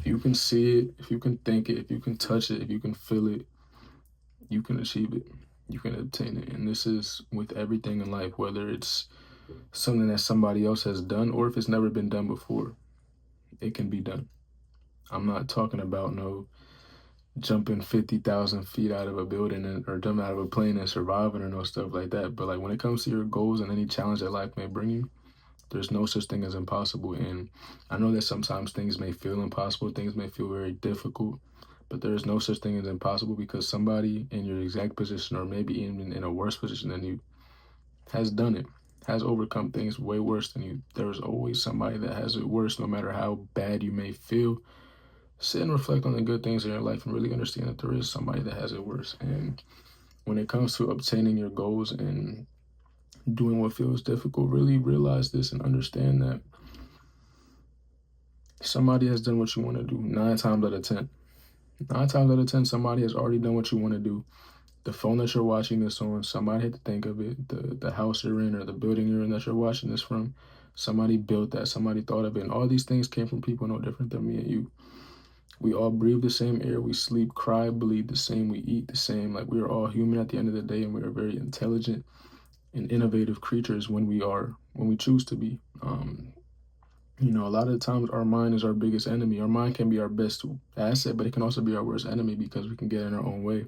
you can see it, if you can think it, if you can touch it, if you can feel it, you can achieve it. You can obtain it. And this is with everything in life, whether it's something that somebody else has done or if it's never been done before, it can be done. I'm not talking about no jumping 50,000 feet out of a building or jumping out of a plane and surviving or no stuff like that. But like when it comes to your goals and any challenge that life may bring you, there's no such thing as impossible. And I know that sometimes things may feel impossible, things may feel very difficult, but there is no such thing as impossible because somebody in your exact position or maybe even in a worse position than you has done it, has overcome things way worse than you. There's always somebody that has it worse, no matter how bad you may feel. Sit and reflect on the good things in your life and really understand that there is somebody that has it worse. And when it comes to obtaining your goals and doing what feels difficult, really realize this and understand that somebody has done what you want to do 9 times out of 10. 9 times out of 10, somebody has already done what you want to do. The phone that you're watching this on, somebody had to think of it. The house you're in or the building you're in that you're watching this from, somebody built that, somebody thought of it. And all these things came from people no different than me and you. We all breathe the same air, we sleep, cry, bleed the same, we eat the same. Like we are all human at the end of the day, and we are very intelligent and innovative creatures when we choose to be. A lot of the times our mind is our biggest enemy. Our mind can be our best asset, but it can also be our worst enemy because we can get in our own way.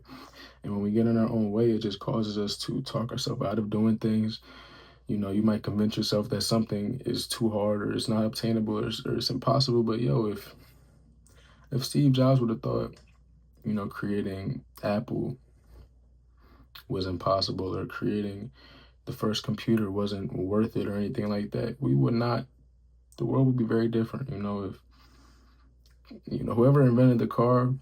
And when we get in our own way, it just causes us to talk ourselves out of doing things. You might convince yourself that something is too hard or it's not obtainable or it's impossible. But yo, if Steve Jobs would have thought, creating Apple was impossible or creating the first computer wasn't worth it or anything like that, we would not, the world would be very different. If whoever invented the car,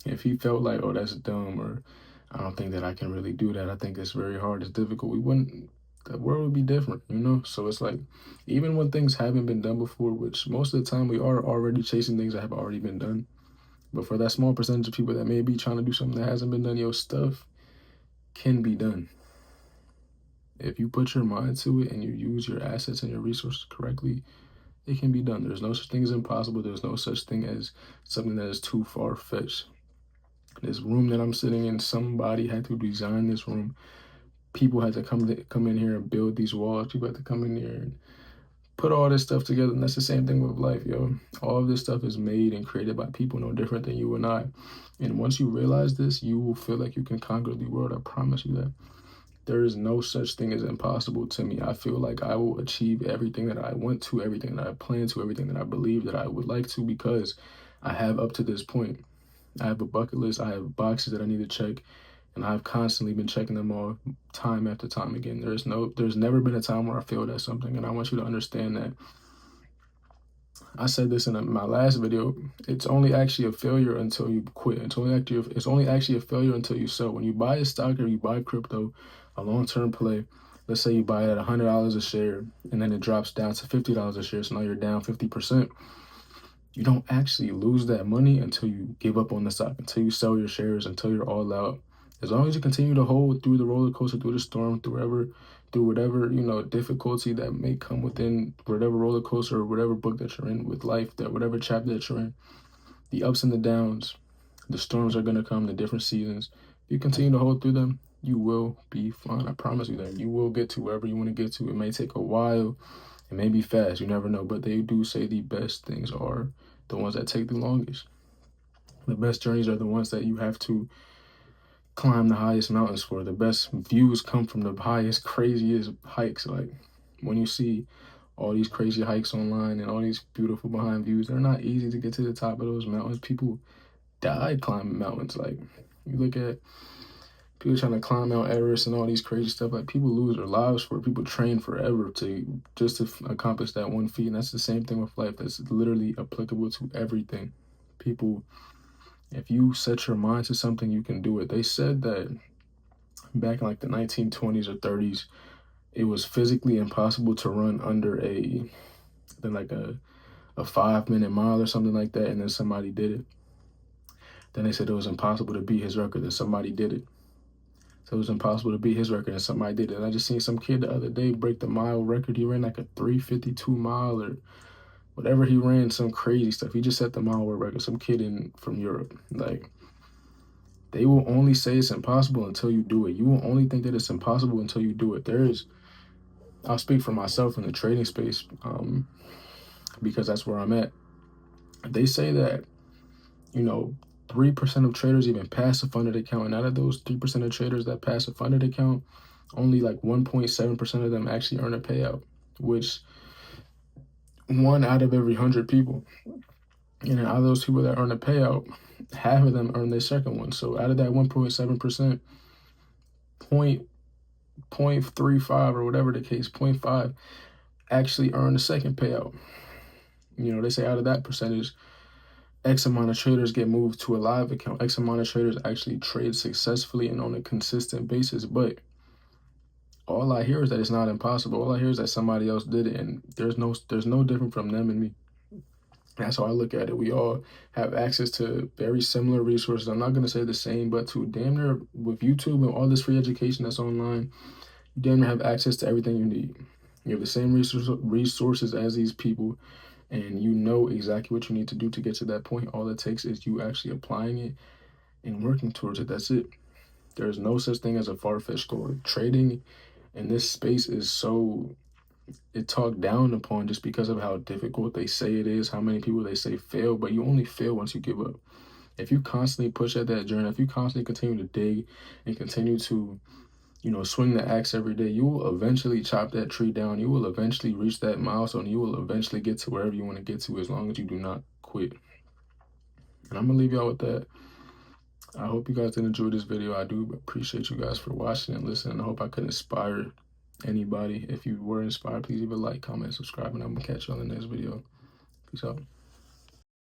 if he felt like, oh, that's dumb, or I don't think that I can really do that, I think it's very hard, it's difficult, we wouldn't, the world would be different. So it's like, even when things haven't been done before, which most of the time we are already chasing things that have already been done. But for that small percentage of people that may be trying to do something that hasn't been done, your stuff can be done. If you put your mind to it and you use your assets and your resources correctly, it can be done. There's no such thing as impossible. There's no such thing as something that is too far-fetched. This room that I'm sitting in, somebody had to design this room. People had to come in here and build these walls. People had to come in here and put all this stuff together. And that's the same thing with life, yo. All of this stuff is made and created by people no different than you and I. And once you realize this, you will feel like you can conquer the world. I promise you that. There is no such thing as impossible to me. I feel like I will achieve everything that I want to, everything that I plan to, everything that I believe that I would like to, because I have up to this point. I have a bucket list. I have boxes that I need to check, and I've constantly been checking them off time after time again. There's never been a time where I failed at something, and I want you to understand that. I said this in my last video. It's only actually a failure until you quit. It's only actually a failure until you sell. When you buy a stock or you buy crypto, a long-term play, let's say you buy it at $100 a share, and then it drops down to $50 a share, so now you're down 50%. You don't actually lose that money until you give up on the stock, until you sell your shares, until you're all out. As long as you continue to hold through the roller coaster, through the storm, through whatever, difficulty that may come within whatever roller coaster or whatever book that you're in with life, that whatever chapter that you're in, the ups and the downs, the storms are gonna come, the different seasons. If you continue to hold through them, you will be fine. I promise you that. You will get to wherever you want to get to. It may take a while. It may be fast. You never know. But they do say the best things are the ones that take the longest. The best journeys are the ones that you have to climb the highest mountains for. The best views come from the highest, craziest hikes. Like when you see all these crazy hikes online and all these beautiful behind views, they're not easy to get to the top of those mountains. People died climbing mountains. Like you look at people trying to climb Mount Everest and all these crazy stuff. Like people lose their lives for it. People train forever to accomplish that one feat. And that's the same thing with life. That's literally applicable to everything. People, if you set your mind to something, you can do it. They said that back in like the 1920s or 30s, it was physically impossible to run under a 5-minute mile or something like that. And then somebody did it. Then they said it was impossible to beat his record, and somebody did it. So it was impossible to beat his record, and somebody did it. And I just seen some kid the other day break the mile record. He ran like a 3:52 mile or whatever he ran, some crazy stuff. He just set the mile world record. Some kid from Europe. Like, they will only say it's impossible until you do it. You will only think that it's impossible until you do it. I'll speak for myself in the trading space, because that's where I'm at. They say that, 3% of traders even pass a funded account. And out of those 3% of traders that pass a funded account, only like 1.7% of them actually earn a payout, which 1 out of every 100 people. And out of those people that earn a payout, half of them earn their second one. So out of that 1.7%, 0.35 or whatever the case, 0.5 actually earn the second payout. They say out of that percentage, X amount of traders get moved to a live account. X amount of traders actually trade successfully and on a consistent basis. But all I hear is that it's not impossible. All I hear is that somebody else did it, and there's no different from them and me. That's how I look at it. We all have access to very similar resources. I'm not going to say the same, but to damn near, with YouTube and all this free education that's online, you damn near have access to everything you need. You have the same resources as these people, and you know exactly what you need to do to get to that point. All it takes is you actually applying it and working towards it. That's it. There's no such thing as a far-fetched goal. Trading in this space is talked down upon just because of how difficult they say it is, how many people they say fail, but you only fail once you give up. If you constantly push at that journey, if you constantly continue to dig and continue to, swing the axe every day, you will eventually chop that tree down. You will eventually reach that milestone. You will eventually get to wherever you want to get to, as long as you do not quit. And I'm going to leave y'all with that. I hope you guys did enjoy this video. I do appreciate you guys for watching and listening. I hope I could inspire anybody. If you were inspired, please leave a like, comment, subscribe, and I'm going to catch you on the next video. Peace out.